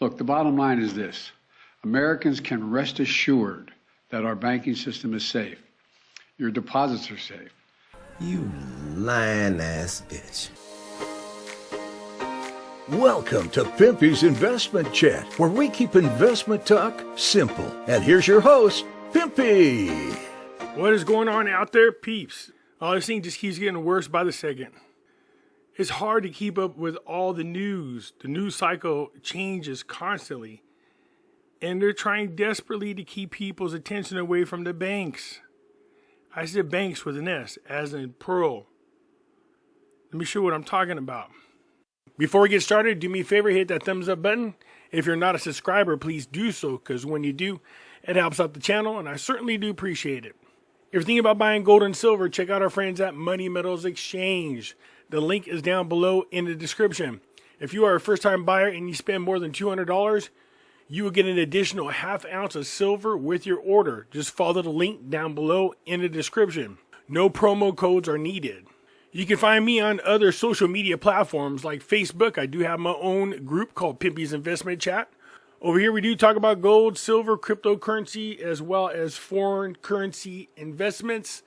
Look, the bottom line is this. Americans can rest assured that our banking system is safe. Your deposits are safe. You lying ass bitch. Welcome to Pimpy's Investment Chat, where we keep investment talk simple. And here's your host, Pimpy. What is going on out there, peeps? Oh, this thing just keeps getting worse by the second. It's hard to keep up with all the news. The news cycle changes constantly. And they're trying desperately to keep people's attention away from the banks. I said banks with an S, as in Pearl. Let me show you what I'm talking about. Before we get started, do me a favor, hit that thumbs up button. If you're not a subscriber, please do so, because when you do, it helps out the channel, and I certainly do appreciate it. If you're thinking about buying gold and silver, check out our friends at Money Metals Exchange. The link is down below in the description. If you are a first-time buyer and you spend more than $200, you will get an additional ½ ounce of silver with your order. Just follow the link down below in the description. No promo codes are needed. You can find me on other social media platforms like Facebook. I do have my own group called Pimpy's Investment Chat. Over here we do talk about gold, silver, cryptocurrency, as well as foreign currency investments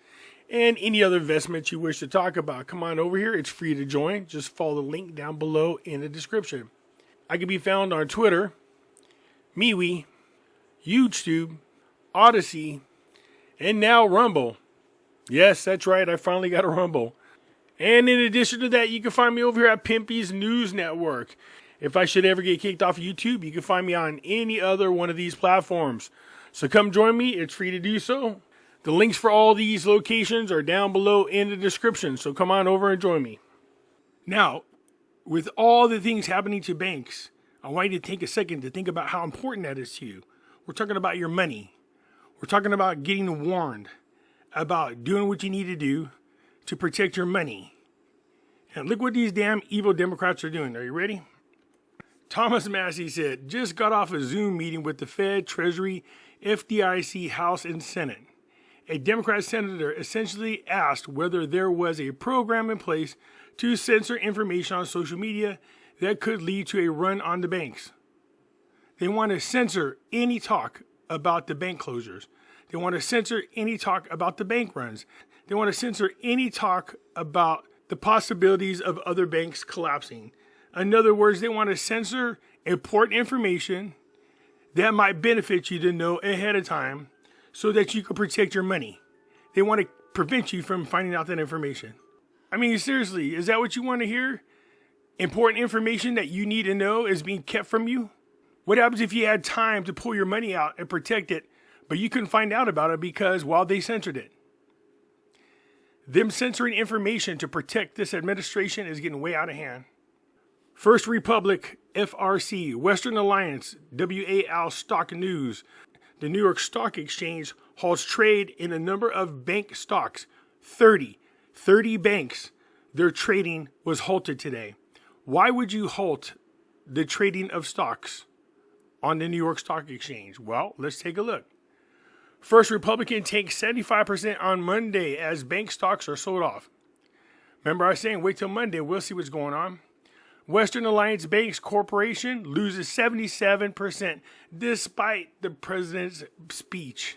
and any other investments you wish to talk about. Come on over here. It's free to join. Just follow the link down below in the description. I can be found on Twitter, MeWe, YouTube, Odyssey, and now Rumble. Yes, that's right. I finally got a Rumble. And in addition to that, you can find me over here at Pimpy's News Network. If I should ever get kicked off of YouTube, you can find me on any other one of these platforms. So come join me. It's free to do so. The links for all these locations are down below in the description. So come on over and join me. Now, with all the things happening to banks, I want you to take a second to think about how important that is to you. We're talking about your money. We're talking about getting warned about doing what you need to do to protect your money. And look what these damn evil Democrats are doing. Are you ready? Thomas Massey said, just got off a Zoom meeting with the Fed, Treasury, FDIC, House, and Senate. A Democrat senator essentially asked whether there was a program in place to censor information on social media that could lead to a run on the banks. They want to censor any talk about the bank closures. They want to censor any talk about the bank runs. They want to censor any talk about the possibilities of other banks collapsing. In other words, they want to censor important information that might benefit you to know ahead of time so that you can protect your money. They want to prevent you from finding out that information. I mean, seriously, is that what you want to hear? Important information that you need to know is being kept from you? What happens if you had time to pull your money out and protect it, but you couldn't find out about it because, well, they censored it? Them censoring information to protect this administration is getting way out of hand. First Republic, FRC, Western Alliance, WAL Stock News. The New York Stock Exchange halts trade in a number of bank stocks. 30 banks, their trading was halted today. Why would you halt the trading of stocks on the New York Stock Exchange? Well, let's take a look. First Republican takes 75% on Monday as bank stocks are sold off. Remember I was saying wait till Monday, we'll see what's going on. Western Alliance Banks Corporation loses 77% despite the president's speech.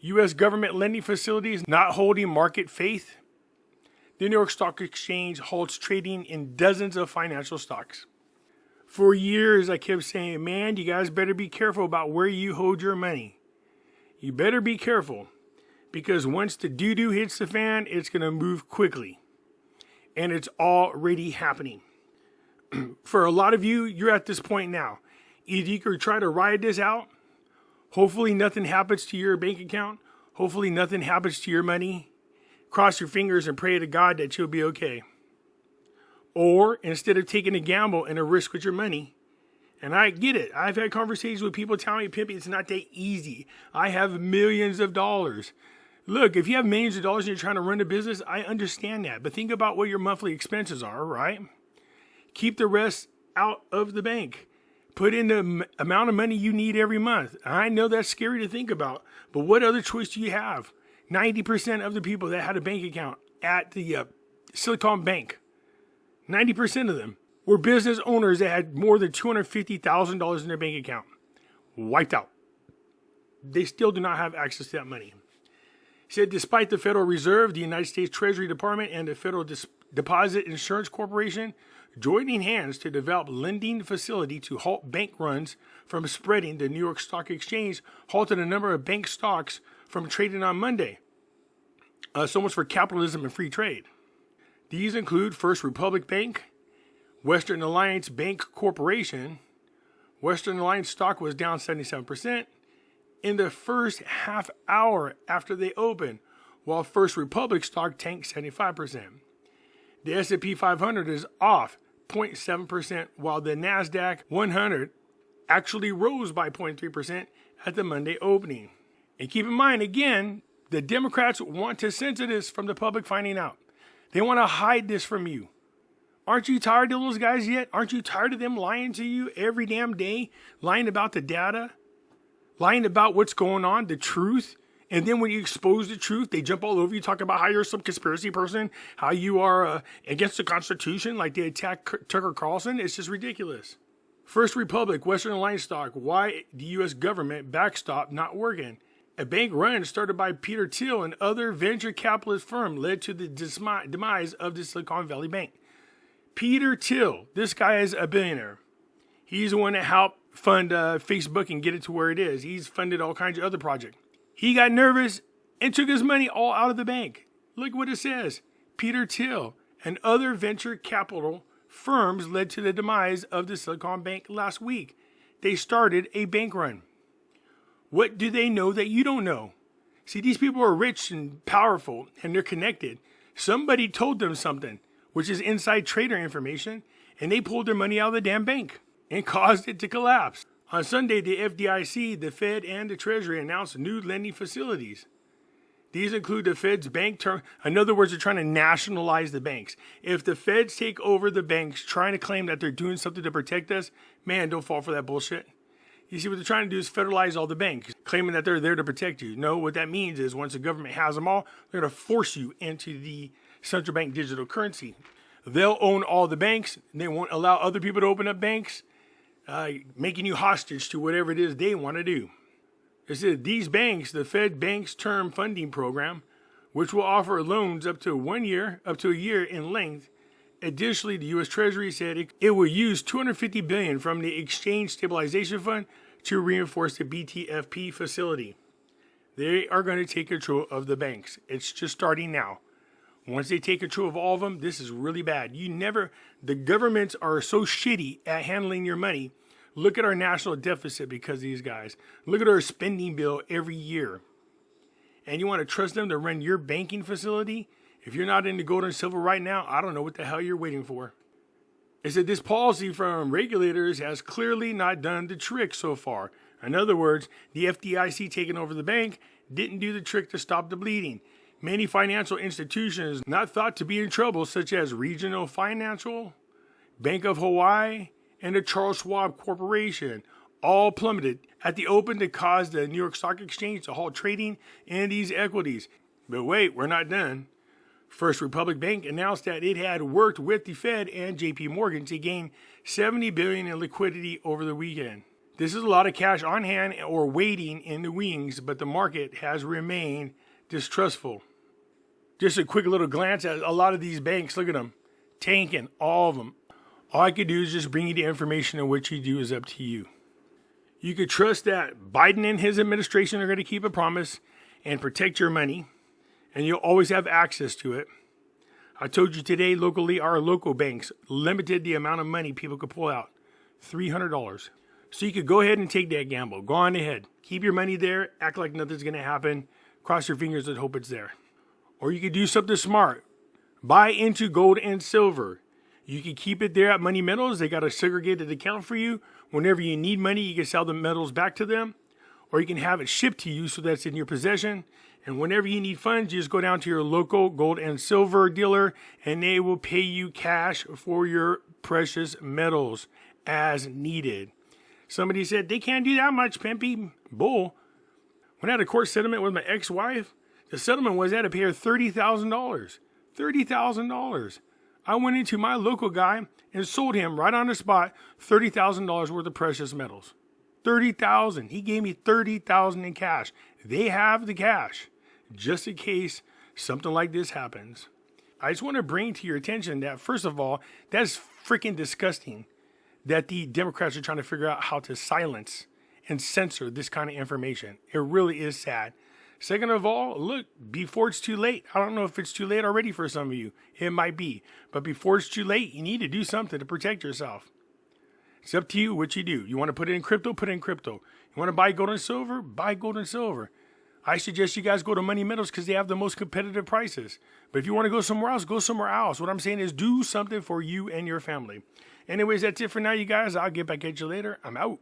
U.S. government lending facilities not holding market faith. The New York Stock Exchange halts trading in dozens of financial stocks. For years, I kept saying, man, you guys better be careful about where you hold your money. You better be careful, because once the doo-doo hits the fan, it's going to move quickly. And it's already happening. For a lot of you, you're at this point now. Either you can try to ride this out. Hopefully nothing happens to your bank account. Hopefully nothing happens to your money. Cross your fingers and pray to God that you'll be okay. Or instead of taking a gamble and a risk with your money, and I get it. I've had conversations with people telling me, Pimpy, it's not that easy. I have millions of dollars. Look, if you have millions of dollars and you're trying to run a business, I understand that. But think about what your monthly expenses are, right? Keep the rest out of the bank. Put in the amount of money you need every month. I know that's scary to think about, but what other choice do you have? 90% of the people that had a bank account at the Silicon Bank, 90% of them, were business owners that had more than $250,000 in their bank account. Wiped out. They still do not have access to that money. He said, despite the Federal Reserve, the United States Treasury Department, and the Federal Deposit Insurance Corporation joining hands to develop lending facility to halt bank runs from spreading, the New York Stock Exchange halted a number of bank stocks from trading on Monday. So much for capitalism and free trade. These include First Republic Bank, Western Alliance Bank Corporation. Western Alliance stock was down 77% in the first half hour after they opened, while First Republic stock tanked 75%. The S&P 500 is off 0.7%, while the NASDAQ 100 actually rose by 0.3% at the Monday opening. And keep in mind, again, the Democrats want to censor this from the public finding out. They want to hide this from you. Aren't you tired of those guys yet? Aren't you tired of them lying to you every damn day? Lying about the data? Lying about what's going on, the truth? And then when you expose the truth, they jump all over you, talk about how you're some conspiracy person, how you are against the Constitution, like they attacked Tucker Carlson. It's just ridiculous. First Republic, Western Alliance stock, why the U.S. government backstop not working. A bank run started by Peter Thiel and other venture capitalist firm led to the demise of the Silicon Valley Bank. Peter Thiel, this guy is a billionaire. He's the one that helped fund Facebook and get it to where it is. He's funded all kinds of other projects. He got nervous and took his money all out of the bank. Look what it says. Peter Thiel and other venture capital firms led to the demise of the Silicon Bank last week. They started a bank run. What do they know that you don't know? See, these people are rich and powerful and they're connected. Somebody told them something, which is inside trader information, and they pulled their money out of the damn bank and caused it to collapse. On Sunday, the FDIC, the Fed, and the Treasury announced new lending facilities. These include the Fed's bank term. In other words, they're trying to nationalize the banks. If the Feds take over the banks trying to claim that they're doing something to protect us, man, don't fall for that bullshit. You see, what they're trying to do is federalize all the banks, claiming that they're there to protect you. No, what that means is once the government has them all, they're going to force you into the central bank digital currency. They'll own all the banks. They won't allow other people to open up banks, making you hostage to whatever it is they want to do. It says these banks, the Fed Bank's Term Funding Program, which will offer loans up to a year in length. Additionally, the U.S. Treasury said it will use $250 billion from the Exchange Stabilization Fund to reinforce the BTFP facility. They are going to take control of the banks. It's just starting now. Once they take control of all of them, this is really bad. The governments are so shitty at handling your money. Look at our national deficit because of these guys. Look at our spending bill every year. And you want to trust them to run your banking facility? If you're not into gold and silver right now, I don't know what the hell you're waiting for. It said this policy from regulators has clearly not done the trick so far. In other words, the FDIC taking over the bank didn't do the trick to stop the bleeding. Many financial institutions not thought to be in trouble, such as Regional Financial, Bank of Hawaii, and the Charles Schwab Corporation, all plummeted at the open to cause the New York Stock Exchange to halt trading in these equities. But wait, we're not done. First Republic Bank announced that it had worked with the Fed and JP Morgan to gain $70 billion in liquidity over the weekend. This is a lot of cash on hand or waiting in the wings, but the market has remained distrustful. Just a quick little glance at a lot of these banks. Look at them. Tanking, all of them. All I could do is just bring you the information, and what you do is up to you. You could trust that Biden and his administration are going to keep a promise and protect your money, and you'll always have access to it. I told you today, locally, our local banks limited the amount of money people could pull out, $300. So you could go ahead and take that gamble. Go on ahead. Keep your money there. Act like nothing's going to happen. Cross your fingers and hope it's there. Or you could do something smart. Buy into gold and silver. You can keep it there at Money Metals. They got a segregated account for you. Whenever you need money, you can sell the metals back to them. Or you can have it shipped to you so that's in your possession. And whenever you need funds, you just go down to your local gold and silver dealer and they will pay you cash for your precious metals as needed. Somebody said, they can't do that much, Pimpy. Bull. When I had a court settlement with my ex-wife, the settlement was I had to pay her $30,000. $30,000. I went into my local guy and sold him right on the spot $30,000 worth of precious metals. $30,000. He gave me $30,000 in cash. They have the cash, just in case something like this happens. I just want to bring to your attention that, first of all, that's freaking disgusting that the Democrats are trying to figure out how to silence and censor this kind of information. It really is sad. Second of all, look, before it's too late. I don't know if it's too late already for some of you. It might be. But before it's too late, you need to do something to protect yourself. It's up to you what you do. You want to put it in crypto? Put it in crypto. You want to buy gold and silver? Buy gold and silver. I suggest you guys go to Money Metals because they have the most competitive prices. But if you want to go somewhere else, go somewhere else. What I'm saying is do something for you and your family. Anyways, that's it for now, you guys. I'll get back at you later. I'm out.